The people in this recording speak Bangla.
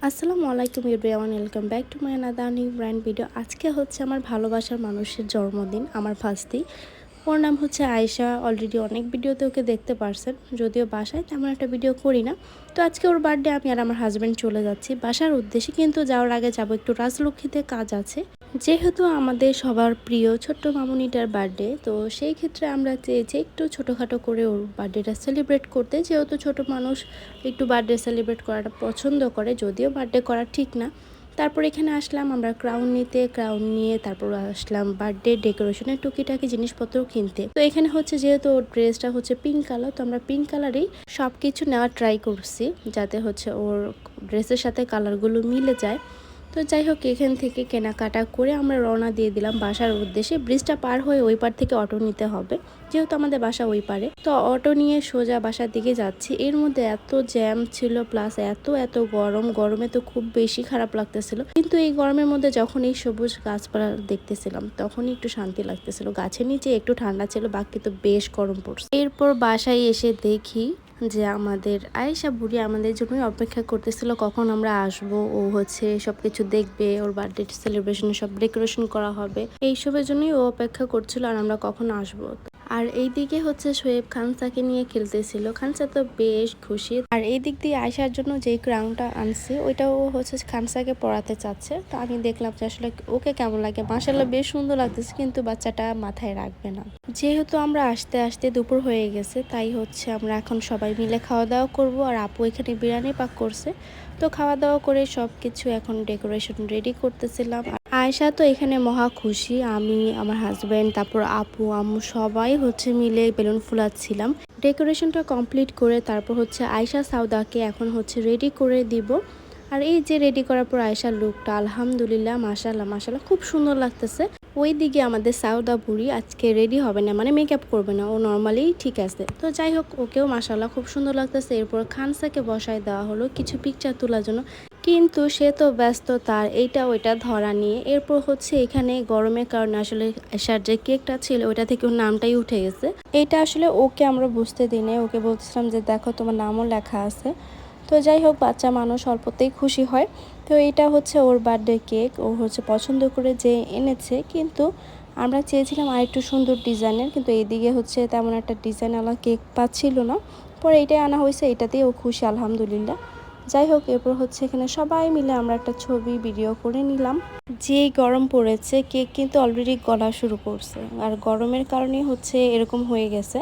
আসসালামু আলাইকুম everyone, welcome back to my another new brand video. আজকে হচ্ছে আমার ভালোবাসার মানুষের জন্মদিন, আমার ভাস্তি। ওর নাম হচ্ছে আয়েশা। অলরেডি অনেক ভিডিওতে ওকে দেখতে পারছেন, যদিও বাসায় তেমন একটা ভিডিও করি না। তো আজকে ওর বার্থডে, আমি আর আমার হাজব্যান্ড চলে যাচ্ছি বাসার উদ্দেশ্যে, কিন্তু যাওয়ার আগে যাবো একটু রাজলক্ষ্মীতে, কাজ আছে। যেহেতু আমাদের সবার প্রিয় ছোট্ট মামুনিটার বার্থডে, তো সেই ক্ষেত্রে আমরা চেয়েছি একটু ছোটোখাটো করে ওর বার্থডেটা সেলিব্রেট করতে। যেহেতু ছোট মানুষ একটু বার্থডে সেলিব্রেট করাটা পছন্দ করে, যদিও বার্থডে করা ঠিক না। তারপর এখানে আসলাম আমরা ক্রাউন নিতে, ক্রাউন নিয়ে তারপর আসলাম বার্থডে ডেকোরেশনের টুকিটাকি জিনিসপত্র কিনতে। তো এখানে হচ্ছে যেহেতু ওর ড্রেসটা হচ্ছে পিঙ্ক কালার, তো আমরা পিঙ্ক কালারেই সব কিছু নেওয়ার ট্রাই করছি, যাতে হচ্ছে ওর ড্রেসের সাথে কালারগুলো মিলে যায়। তো যাই হোক, এখান থেকে কেনাকাটা করে আমরা রওনা দিয়ে দিলাম বাসার উদ্দেশ্যে। ব্রিজটা পার হয়ে ওই পার থেকে অটো নিতে হবে, যেহেতু আমাদের বাসা ওই পারে। তো অটো নিয়ে সোজা বাসার দিকে যাচ্ছি। এর মধ্যে এত জ্যাম ছিল, প্লাস এত গরমে তো খুব বেশি খারাপ লাগতেছিল। কিন্তু এই গরমের মধ্যে যখন এই সবুজ গাছপালা দেখতেছিলাম, তখনই একটু শান্তি লাগতেছিল। গাছের নিচে একটু ঠান্ডা ছিল, বাকি তো বেশ গরম পড়ছে। এরপর বাসায় এসে দেখি যে আমাদের আয়েশা বুড়ি আমাদের জন্যই অপেক্ষা করতেছিল, কখন আমরা আসব। ও হচ্ছে সবকিছু দেখবে, ওর বার্থডে সেলিব্রেশনে সব ডেকোরেশন করা হবে, এইসবের জন্যই ও অপেক্ষা করছিল আর আমরা কখন আসব। আর এই দিকে হচ্ছে শোয়েব খানসাকে নিয়ে খেলতেছিল। খানসা তো বেশ খুশি। আর এই দিক দিয়ে আয়সার জন্য যেই ক্রাউনটা আনছি, ওইটাও হচ্ছে খানসাকে পড়াতে চাচ্ছে। তো আমি দেখলাম যে আসলে ওকে কেমন লাগে। মাশাআল্লাহ বেশ সুন্দর লাগতেছে, কিন্তু বাচ্চাটা মাথায় রাখবে না। যেহেতু আমরা আসতে আসতে দুপুর হয়ে গেছে, তাই হচ্ছে আমরা এখন সবাই মিলে খাওয়া দাওয়া করব। আর আপু এখানে বিরিয়ানি পাক করছে। তো খাওয়া দাওয়া করে সব কিছু এখন ডেকোরেশন রেডি করতেছিলাম। আয়েশা তো এখানে মহা খুশি। আমি, আমার হাজব্যান্ড, তারপর আপু, আম্মু সবাই হচ্ছে মিলে বেলুন ফুলাচ্ছিলাম। ডেকোরেশনটা কমপ্লিট করে তারপর হচ্ছে আয়েশা সাউদাকে এখন হচ্ছে রেডি করে দিব। আর এই যে রেডি করার পর আয়েশার লুকটা আলহামদুলিল্লাহ মাশাআল্লাহ খুব সুন্দর লাগতেছে। ওই দিকে আমাদের সাউদা বুড়ি আজকে রেডি হবে না, মানে মেকআপ করবে না, ও নর্মালি ঠিক আছে। তো যাই হোক, ওকেও মাশাআল্লাহ খুব সুন্দর লাগতেছে। এরপর খানসাকে বসায় দেওয়া হলো কিছু পিকচার তোলার জন্য, কিন্তু সে তো ব্যস্ত তার এইটা ওইটা ধরা নিয়ে। এরপর হচ্ছে এখানে গরমের কারণে আসলে আয়েশার যে কেকটা ছিল ওইটা থেকে ওর নামটাই উঠে গেছে। এইটা আসলে ওকে আমরা বুঝতে দিই না, ওকে বলছিলাম যে দেখো তোমার নামও লেখা আছে। তো যাই হোক, বাচ্চা মানুষ অল্পতেই খুশি হয়। তো এটা হচ্ছে ওর বার্থডে কেক, ও হচ্ছে পছন্দ করে যে এনেছে। কিন্তু আমরা চেয়েছিলাম আর একটু সুন্দর ডিজাইনের, কিন্তু এইদিকে হচ্ছে তেমন একটা ডিজাইনওয়ালা কেক পাচ্ছিল না। পরে এইটাই আনা হয়েছে, এটাতেই ও খুশি আলহামদুলিল্লাহ। যাই হোক, এরপর হচ্ছে এখানে সবাই মিলে আমরা একটা ছবি ভিডিও করে নিলাম। যেই গরম পড়েছে, কেক কিন্তু অলরেডি গলা শুরু করছে, আর গরমের কারণেই হচ্ছে এরকম হয়ে গেছে।